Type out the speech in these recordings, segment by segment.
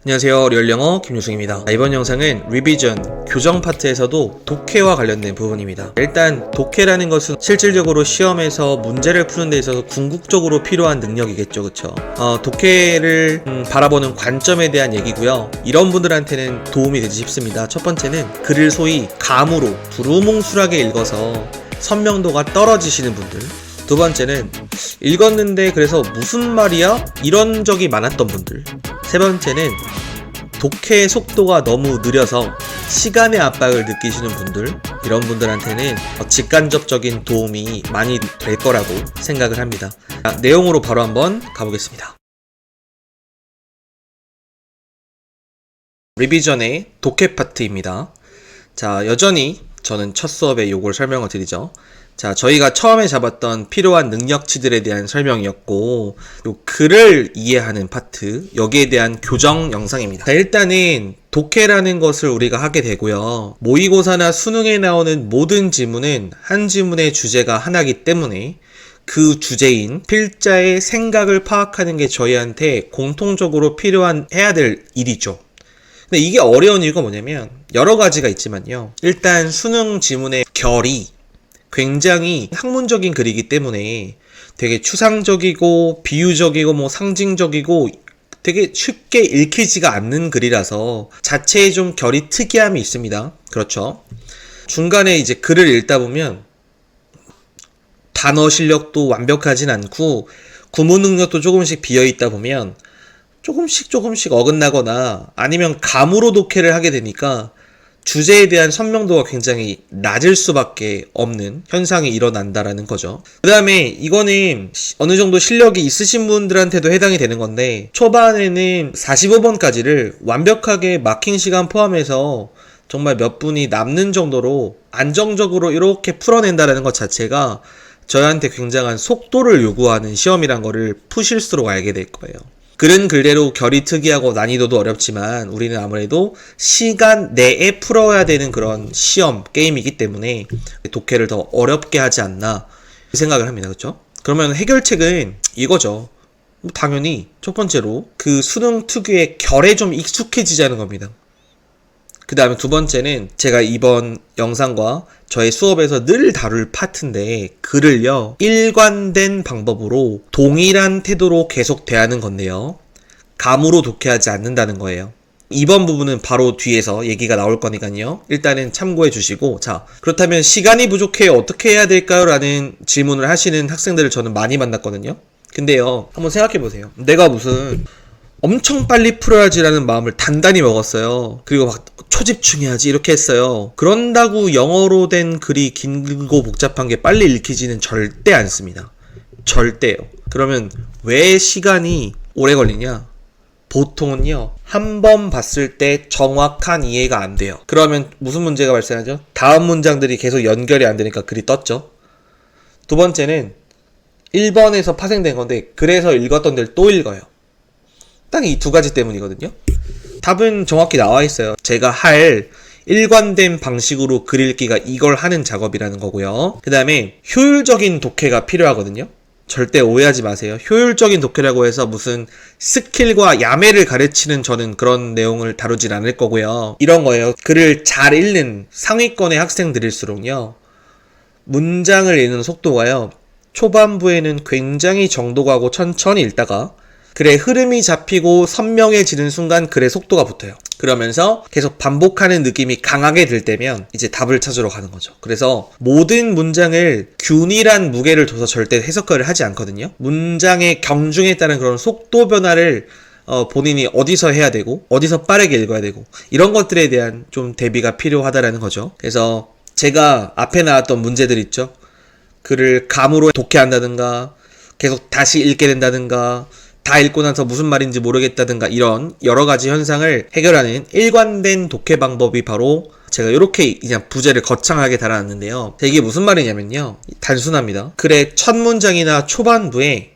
안녕하세요. 리얼영어 김유승입니다. 이번 영상은 리비전, 교정 파트에서도 독해와 관련된 부분입니다. 일단 독해라는 것은 실질적으로 시험에서 문제를 푸는 데 있어서 궁극적으로 필요한 능력이겠죠. 그쵸? 독해를 바라보는 관점에 대한 얘기고요. 이런 분들한테는 도움이 되지 싶습니다. 첫 번째는 글을 소위 감으로 두루뭉술하게 읽어서 선명도가 떨어지시는 분들. 두 번째는 읽었는데 그래서 무슨 말이야? 이런 적이 많았던 분들. 세 번째는 독해의 속도가 너무 느려서 시간의 압박을 느끼시는 분들, 이런 분들한테는 직간접적인 도움이 많이 될 거라고 생각을 합니다. 내용으로 바로 한번 가보겠습니다. 리비전의 독해 파트입니다. 자, 여전히 저는 첫 수업에 요걸 설명을 드리죠. 자, 저희가 처음에 잡았던 필요한 능력치들에 대한 설명이었고, 요 글을 이해하는 파트, 여기에 대한 교정 영상입니다. 자, 일단은 독해라는 것을 우리가 하게 되고요. 모의고사나 수능에 나오는 모든 지문은 한 지문의 주제가 하나이기 때문에 그 주제인 필자의 생각을 파악하는 게 저희한테 공통적으로 해야 될 일이죠. 근데 이게 어려운 이유가 뭐냐면 여러 가지가 있지만요. 일단 수능 지문의 결이 굉장히 학문적인 글이기 때문에 되게 추상적이고 비유적이고 상징적이고 되게 쉽게 읽히지가 않는 글이라서 자체에 좀 결이 특이함이 있습니다. 그렇죠? 중간에 이제 글을 읽다 보면 단어 실력도 완벽하진 않고 구문 능력도 조금씩 비어있다 보면 조금씩 어긋나거나 아니면 감으로 독해를 하게 되니까 주제에 대한 선명도가 굉장히 낮을 수밖에 없는 현상이 일어난다라는 거죠. 그 다음에 이거는 어느 정도 실력이 있으신 분들한테도 해당이 되는 건데, 초반에는 45번까지를 완벽하게 마킹 시간 포함해서 정말 몇 분이 남는 정도로 안정적으로 이렇게 풀어낸다라는 것 자체가 저희한테 굉장한 속도를 요구하는 시험이란 거를 푸실수록 알게 될 거예요. 글은 글대로 결이 특이하고 난이도도 어렵지만 우리는 아무래도 시간 내에 풀어야 되는 그런 시험, 게임이기 때문에 독해를 더 어렵게 하지 않나 생각을 합니다. 그렇죠? 그러면 해결책은 이거죠. 당연히 첫 번째로 그 수능 특유의 결에 좀 익숙해지자는 겁니다. 그 다음에 두 번째는 제가 이번 영상과 저의 수업에서 늘 다룰 파트인데, 글을요 일관된 방법으로 동일한 태도로 계속 대하는 건데요, 감으로 독해하지 않는다는 거예요. 이번 부분은 바로 뒤에서 얘기가 나올 거니까요, 일단은 참고해 주시고. 자, 그렇다면 시간이 부족해 어떻게 해야 될까요? 라는 질문을 하시는 학생들을 저는 많이 만났거든요. 근데요, 한번 생각해 보세요. 내가 무슨 엄청 빨리 풀어야지라는 마음을 단단히 먹었어요. 그리고 막 초집중해야지 이렇게 했어요. 그런다고 영어로 된 글이 길고 복잡한 게 빨리 읽히지는 절대 않습니다. 절대요. 그러면 왜 시간이 오래 걸리냐? 보통은요, 한 번 봤을 때 정확한 이해가 안 돼요. 그러면 무슨 문제가 발생하죠? 다음 문장들이 계속 연결이 안 되니까 글이 떴죠. 두 번째는 1번에서 파생된 건데, 그래서 읽었던 데를 또 읽어요. 딱 이 두 가지 때문이거든요. 답은 정확히 나와 있어요. 제가 할 일관된 방식으로 글 읽기가 이걸 하는 작업이라는 거고요. 그 다음에 효율적인 독해가 필요하거든요. 절대 오해하지 마세요. 효율적인 독해라고 해서 무슨 스킬과 야매를 가르치는 저는 그런 내용을 다루진 않을 거고요. 이런 거예요. 글을 잘 읽는 상위권의 학생들일수록요, 문장을 읽는 속도가요, 초반부에는 굉장히 정도 가고 천천히 읽다가 글의 흐름이 잡히고 선명해지는 순간 글의 속도가 붙어요. 그러면서 계속 반복하는 느낌이 강하게 들 때면 이제 답을 찾으러 가는 거죠. 그래서 모든 문장을 균일한 무게를 둬서 절대 해석을 하지 않거든요. 문장의 경중에 따른 그런 속도 변화를 본인이 어디서 해야 되고 어디서 빠르게 읽어야 되고 이런 것들에 대한 좀 대비가 필요하다라는 거죠. 그래서 제가 앞에 나왔던 문제들 있죠. 글을 감으로 독해한다든가 계속 다시 읽게 된다든가 다 읽고 나서 무슨 말인지 모르겠다든가 이런 여러 가지 현상을 해결하는 일관된 독해 방법이 바로 제가 이렇게 그냥 부제를 거창하게 달아놨는데요. 이게 무슨 말이냐면요, 단순합니다. 글의 첫 문장이나 초반부에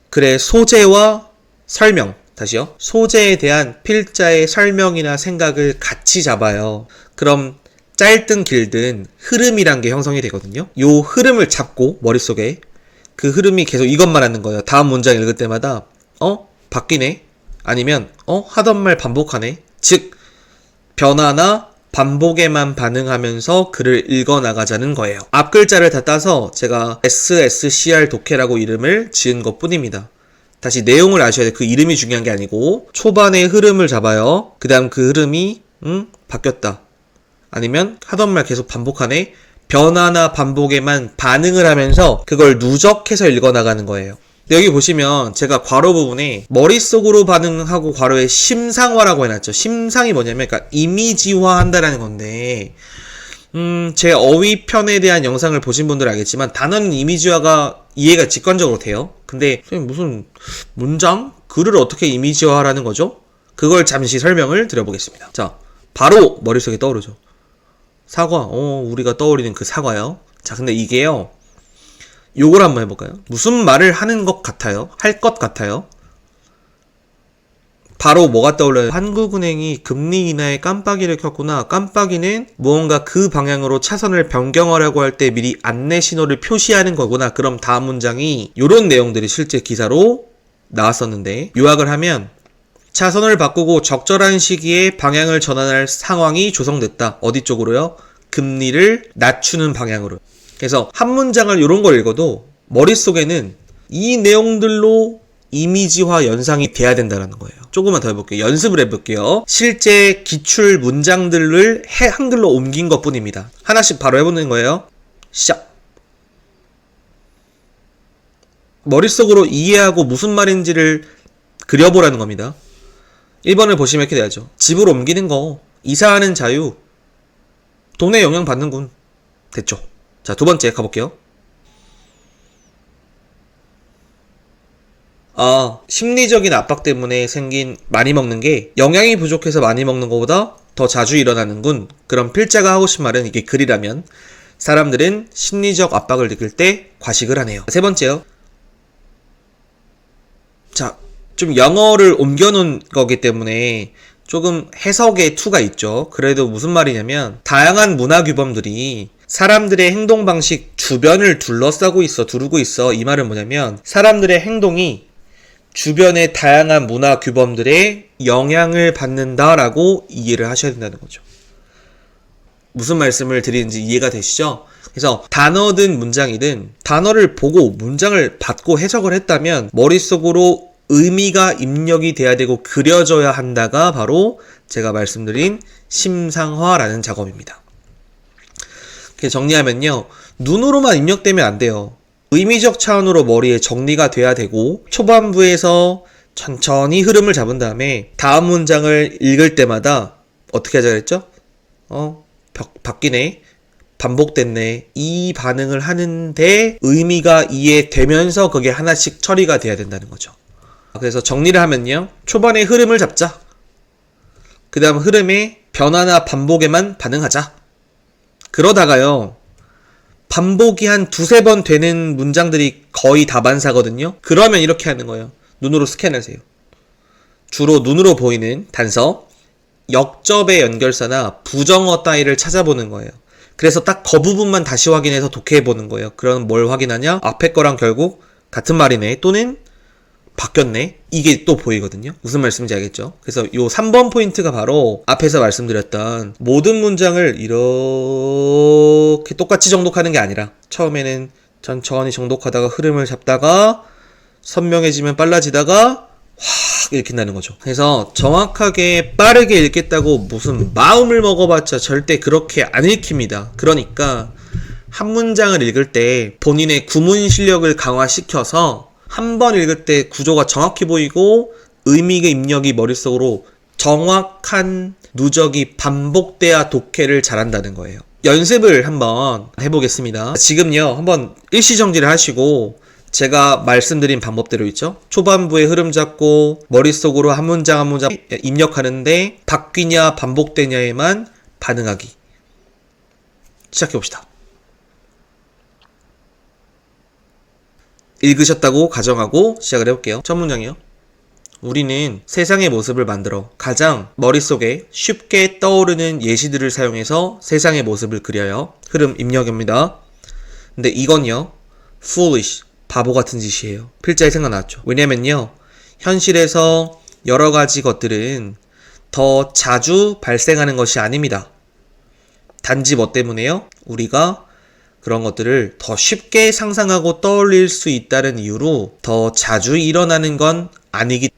글의 소재와 설명, 다시요, 소재에 대한 필자의 설명이나 생각을 같이 잡아요. 그럼 짧든 길든 흐름이란 게 형성이 되거든요. 요 흐름을 잡고 머릿속에 그 흐름이 계속 이것만 하는 거예요. 다음 문장 읽을 때마다 바뀌네? 아니면 하던 말 반복하네. 즉 변화나 반복에만 반응하면서 글을 읽어나가자는 거예요. 앞 글자를 다 따서 제가 SSCR 독해라고 이름을 지은 것 뿐입니다. 다시 내용을 아셔야 돼요. 그 이름이 중요한 게 아니고 초반의 흐름을 잡아요. 그 다음 그 흐름이 바뀌었다. 아니면 하던 말 계속 반복하네. 변화나 반복에만 반응을 하면서 그걸 누적해서 읽어나가는 거예요. 여기 보시면 제가 괄호 부분에 머릿속으로 반응하고 괄호에 심상화라고 해놨죠. 심상이 뭐냐면 그러니까 이미지화 한다라는 건데 제 어휘편에 대한 영상을 보신 분들은 알겠지만 단어는 이미지화가 이해가 직관적으로 돼요. 근데 무슨 문장? 글을 어떻게 이미지화하라는 거죠? 그걸 잠시 설명을 드려보겠습니다. 자, 바로 머릿속에 떠오르죠. 사과. 우리가 떠올리는 그 사과요. 자, 근데 이게요. 요걸 한번 해볼까요? 무슨 말을 하는 것 같아요? 할 것 같아요? 바로 뭐가 떠올라요? 한국은행이 금리 인하에 깜빡이를 켰구나. 깜빡이는 무언가 그 방향으로 차선을 변경하려고 할 때 미리 안내 신호를 표시하는 거구나. 그럼 다음 문장이 요런 내용들이 실제 기사로 나왔었는데 요약을 하면 차선을 바꾸고 적절한 시기에 방향을 전환할 상황이 조성됐다. 어디 쪽으로요? 금리를 낮추는 방향으로. 그래서 한 문장을 이런 걸 읽어도 머릿속에는 이 내용들로 이미지화 연상이 돼야 된다는 거예요. 조금만 더 해볼게요. 연습을 해볼게요. 실제 기출 문장들을 한글로 옮긴 것 뿐입니다. 하나씩 바로 해보는 거예요. 시작. 머릿속으로 이해하고 무슨 말인지를 그려보라는 겁니다. 1번을 보시면 이렇게 돼야죠. 집을 옮기는 거, 이사하는 자유, 돈에 영향 받는군. 됐죠. 자, 두 번째 가볼게요. 심리적인 압박 때문에 생긴 많이 먹는 게 영양이 부족해서 많이 먹는 것보다 더 자주 일어나는군. 그럼 필자가 하고 싶은 말은 이게 글이라면 사람들은 심리적 압박을 느낄 때 과식을 하네요. 세 번째요. 자, 좀 영어를 옮겨놓은 거기 때문에 조금 해석의 투가 있죠. 그래도 무슨 말이냐면 다양한 문화 규범들이 사람들의 행동 방식 주변을 두르고 있어. 이 말은 뭐냐면 사람들의 행동이 주변의 다양한 문화 규범들의 영향을 받는다라고 이해를 하셔야 된다는 거죠. 무슨 말씀을 드리는지 이해가 되시죠? 그래서 단어든 문장이든 단어를 보고 문장을 받고 해석을 했다면 머릿속으로 의미가 입력이 돼야 되고 그려져야 한다가 바로 제가 말씀드린 심상화라는 작업입니다. 이렇게 정리하면요. 눈으로만 입력되면 안 돼요. 의미적 차원으로 머리에 정리가 돼야 되고 초반부에서 천천히 흐름을 잡은 다음에 다음 문장을 읽을 때마다 어떻게 하자 그랬죠? 바뀌네. 반복됐네. 이 반응을 하는데 의미가 이해되면서 그게 하나씩 처리가 돼야 된다는 거죠. 그래서 정리를 하면요. 초반에 흐름을 잡자. 그 다음 흐름의 변화나 반복에만 반응하자. 그러다가요. 반복이 한 두세 번 되는 문장들이 거의 다반사거든요. 그러면 이렇게 하는 거예요. 눈으로 스캔하세요. 주로 눈으로 보이는 단서, 역접의 연결사나 부정어 따위를 찾아보는 거예요. 그래서 딱 그 부분만 다시 확인해서 독해해보는 거예요. 그럼 뭘 확인하냐? 앞에 거랑 결국 같은 말이네. 또는 바뀌었네. 이게 또 보이거든요. 무슨 말씀인지 알겠죠? 그래서 요 3번 포인트가 바로 앞에서 말씀드렸던 모든 문장을 이렇게 똑같이 정독하는 게 아니라 처음에는 천천히 정독하다가 흐름을 잡다가 선명해지면 빨라지다가 확 읽힌다는 거죠. 그래서 정확하게 빠르게 읽겠다고 무슨 마음을 먹어봤자 절대 그렇게 안 읽힙니다. 그러니까 한 문장을 읽을 때 본인의 구문 실력을 강화시켜서 한 번 읽을 때 구조가 정확히 보이고 의미의 입력이 머릿속으로 정확한 누적이 반복돼야 독해를 잘한다는 거예요. 연습을 한번 해보겠습니다. 지금요 한번 일시정지를 하시고 제가 말씀드린 방법대로 있죠. 초반부에 흐름 잡고 머릿속으로 한 문장 한 문장 입력하는데 바뀌냐 반복되냐에만 반응하기. 시작해봅시다. 읽으셨다고 가정하고 시작을 해볼게요. 첫 문장이요. 우리는 세상의 모습을 만들어 가장 머릿속에 쉽게 떠오르는 예시들을 사용해서 세상의 모습을 그려요. 흐름 입력입니다. 근데 이건요. foolish, 바보 같은 짓이에요. 필자에 생각났죠. 왜냐면요. 현실에서 여러 가지 것들은 더 자주 발생하는 것이 아닙니다. 단지 뭐 때문에요? 우리가 그런 것들을 더 쉽게 상상하고 떠올릴 수 있다는 이유로 더 자주 일어나는 건 아니기 때문에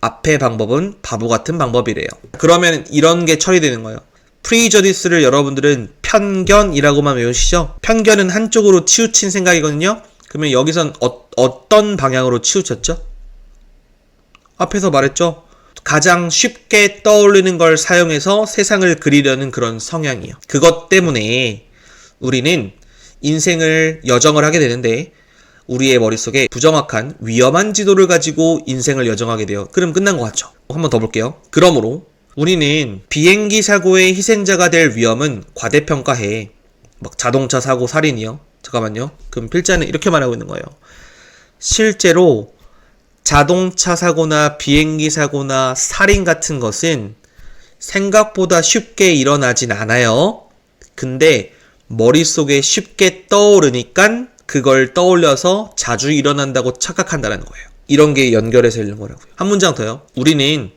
앞의 방법은 바보 같은 방법이래요. 그러면 이런 게 처리되는 거예요. 프리저디스를 여러분들은 편견이라고만 외우시죠? 편견은 한쪽으로 치우친 생각이거든요. 그러면 여기선 어떤 방향으로 치우쳤죠? 앞에서 말했죠? 가장 쉽게 떠올리는 걸 사용해서 세상을 그리려는 그런 성향이에요. 그것 때문에 우리는 인생을 여정을 하게 되는데 우리의 머릿속에 부정확한 위험한 지도를 가지고 인생을 여정하게 돼요. 그럼 끝난 것 같죠? 한번 더 볼게요. 그러므로 우리는 비행기 사고의 희생자가 될 위험은 과대평가해. 막 자동차 사고 살인이요? 잠깐만요. 그럼 필자는 이렇게 말하고 있는 거예요. 실제로 자동차 사고나 비행기 사고나 살인 같은 것은 생각보다 쉽게 일어나진 않아요. 근데 머릿속에 쉽게 떠오르니까 그걸 떠올려서 자주 일어난다고 착각한다는 거예요. 이런 게 연결해서 읽는 거라고요. 한 문장 더요. 우리는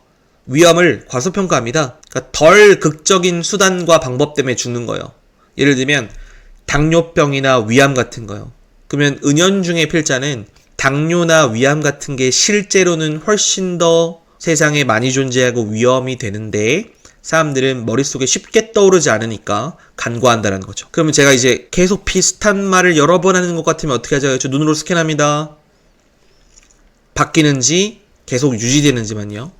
위험을 과소평가합니다. 그러니까 덜 극적인 수단과 방법 때문에 죽는 거예요. 예를 들면 당뇨병이나 위암 같은 거요. 그러면 은연중의 필자는 당뇨나 위암 같은 게 실제로는 훨씬 더 세상에 많이 존재하고 위험이 되는데 사람들은 머릿속에 쉽게 떠오르지 않으니까 간과한다는 거죠. 그러면 제가 이제 계속 비슷한 말을 여러 번 하는 것 같으면 어떻게 하죠? 저 눈으로 스캔합니다. 바뀌는지 계속 유지되는지만요.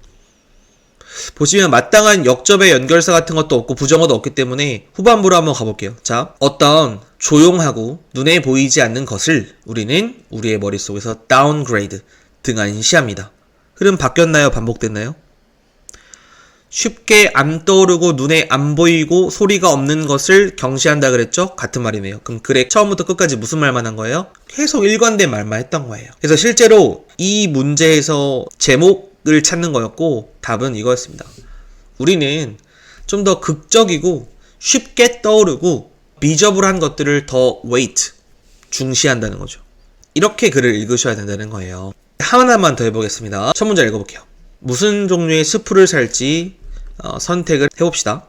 보시면 마땅한 역접의 연결사 같은 것도 없고 부정어도 없기 때문에 후반부로 한번 가볼게요. 자, 어떤 조용하고 눈에 보이지 않는 것을 우리는 우리의 머릿속에서 다운그레이드, 등한시합니다. 흐름 바뀌었나요? 반복됐나요? 쉽게 안 떠오르고 눈에 안 보이고 소리가 없는 것을 경시한다 그랬죠? 같은 말이네요. 그럼 글의 처음부터 끝까지 무슨 말만 한 거예요? 계속 일관된 말만 했던 거예요. 그래서 실제로 이 문제에서 제목을 찾는 거였고 답은 이거였습니다. 우리는 좀 더 극적이고 쉽게 떠오르고 비저블한 것들을 더 weight, 중시한다는 거죠. 이렇게 글을 읽으셔야 된다는 거예요. 하나만 더 해보겠습니다. 첫 문제 읽어볼게요. 무슨 종류의 스프를 살지 선택을 해봅시다.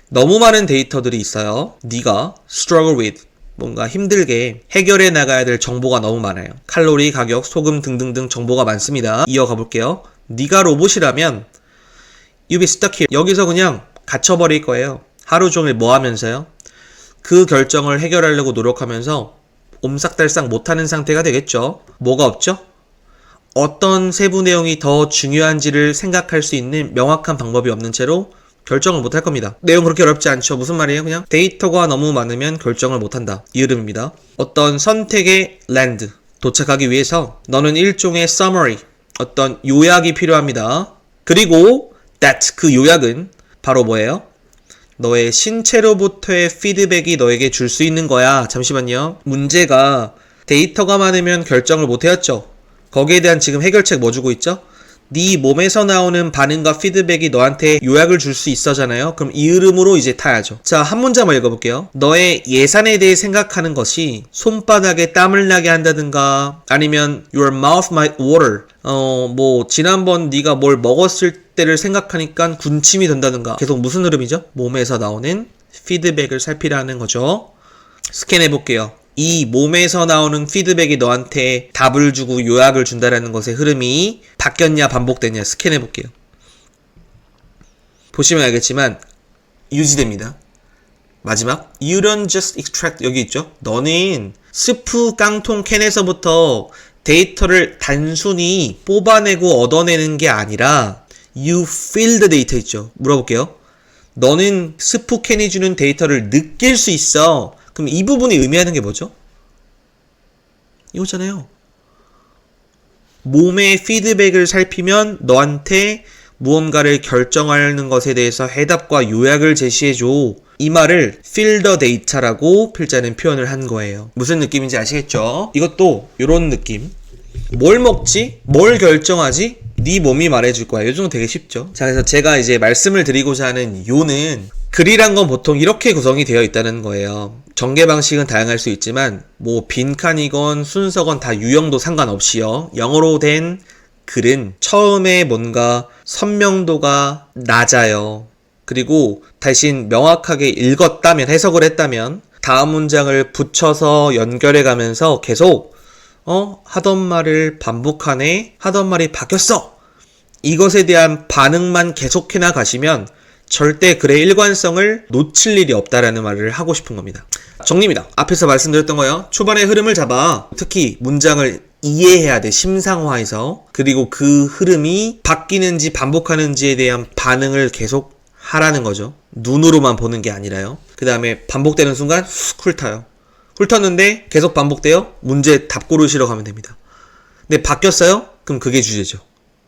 너무 많은 데이터들이 있어요. 네가 struggle with, 뭔가 힘들게 해결해 나가야 될 정보가 너무 많아요. 칼로리, 가격, 소금 등등등 정보가 많습니다. 이어가 볼게요. 네가 로봇이라면 you'll be stuck here. 여기서 그냥 갇혀버릴 거예요. 하루 종일 뭐 하면서요? 그 결정을 해결하려고 노력하면서 옴싹달싹 못하는 상태가 되겠죠. 뭐가 없죠? 어떤 세부 내용이 더 중요한지를 생각할 수 있는 명확한 방법이 없는 채로 결정을 못할 겁니다. 내용 그렇게 어렵지 않죠. 무슨 말이에요? 그냥 데이터가 너무 많으면 결정을 못한다. 이 흐름입니다. 어떤 선택의 land, 도착하기 위해서 너는 일종의 summary, 어떤 요약이 필요합니다. 그리고 that, 그 요약은 바로 뭐예요? 너의 신체로부터의 피드백이 너에게 줄 수 있는 거야. 잠시만요. 문제가 데이터가 많으면 결정을 못해였죠. 거기에 대한 지금 해결책 뭐 주고 있죠? 네 몸에서 나오는 반응과 피드백이 너한테 요약을 줄 수 있어잖아요. 그럼 이 흐름으로 이제 타야죠. 자, 한 문장만 읽어볼게요. 너의 예산에 대해 생각하는 것이 손바닥에 땀을 나게 한다든가 아니면 your mouth might water, 뭐 지난번 네가 뭘 먹었을 때를 생각하니까 군침이 돈다든가. 계속 무슨 흐름이죠? 몸에서 나오는 피드백을 살피라는 거죠. 스캔해볼게요. 이 몸에서 나오는 피드백이 너한테 답을 주고 요약을 준다라는 것의 흐름이 바뀌었냐 반복됐냐 스캔해볼게요. 보시면 알겠지만 유지됩니다. 마지막 You don't just extract, 여기 있죠. 너는 스프 깡통 캔에서부터 데이터를 단순히 뽑아내고 얻어내는 게 아니라 You feel the data 있죠. 물어볼게요. 너는 스프 캔이 주는 데이터를 느낄 수 있어. 그럼 이 부분이 의미하는 게 뭐죠? 이거잖아요. 몸의 피드백을 살피면 너한테 무언가를 결정하는 것에 대해서 해답과 요약을 제시해줘. 이 말을 feel the data라고 필자는 표현을 한 거예요. 무슨 느낌인지 아시겠죠? 이것도 이런 느낌. 뭘 먹지? 뭘 결정하지? 네 몸이 말해줄 거야. 이 정도 되게 쉽죠? 자, 그래서 제가 이제 말씀을 드리고자 하는 요는 글이란 건 보통 이렇게 구성이 되어 있다는 거예요. 전개 방식은 다양할 수 있지만 뭐 빈칸이건 순서건 다 유형도 상관없이요. 영어로 된 글은 처음에 뭔가 선명도가 낮아요. 그리고 대신 명확하게 읽었다면, 해석을 했다면 다음 문장을 붙여서 연결해 가면서 계속 하던 말을 반복하네, 하던 말이 바뀌었어, 이것에 대한 반응만 계속해 나가시면 절대 글의 일관성을 놓칠 일이 없다라는 말을 하고 싶은 겁니다. 정리입니다. 앞에서 말씀드렸던 거요. 초반의 흐름을 잡아 특히 문장을 이해해야 돼. 심상화해서. 그리고 그 흐름이 바뀌는지 반복하는지에 대한 반응을 계속 하라는 거죠. 눈으로만 보는 게 아니라요. 그 다음에 반복되는 순간 훅 훑어요. 훑었는데 계속 반복돼요? 문제 답 고르시러 가면 됩니다. 근데 바뀌었어요? 그럼 그게 주제죠.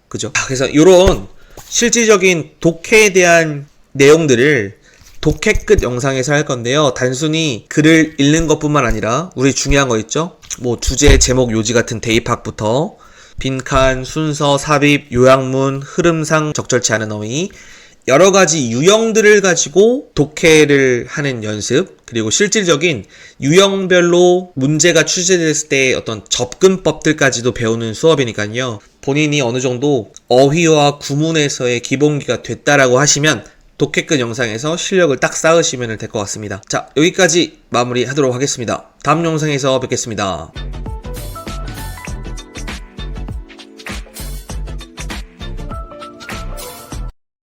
그죠? 그래서 이런 실질적인 독해에 대한 내용들을 독해 끝 영상에서 할 건데요. 단순히 글을 읽는 것뿐만 아니라 우리 중요한 거 있죠? 뭐 주제, 제목, 요지 같은 대입학부터 빈칸, 순서, 삽입, 요약문, 흐름상 적절치 않은 어휘, 여러 가지 유형들을 가지고 독해를 하는 연습, 그리고 실질적인 유형별로 문제가 출제됐을 때 어떤 접근법들까지도 배우는 수업이니까요. 본인이 어느 정도 어휘와 구문에서의 기본기가 됐다라고 하시면 독해끝 영상에서 실력을 딱 쌓으시면 될 것 같습니다. 자, 여기까지 마무리하도록 하겠습니다. 다음 영상에서 뵙겠습니다.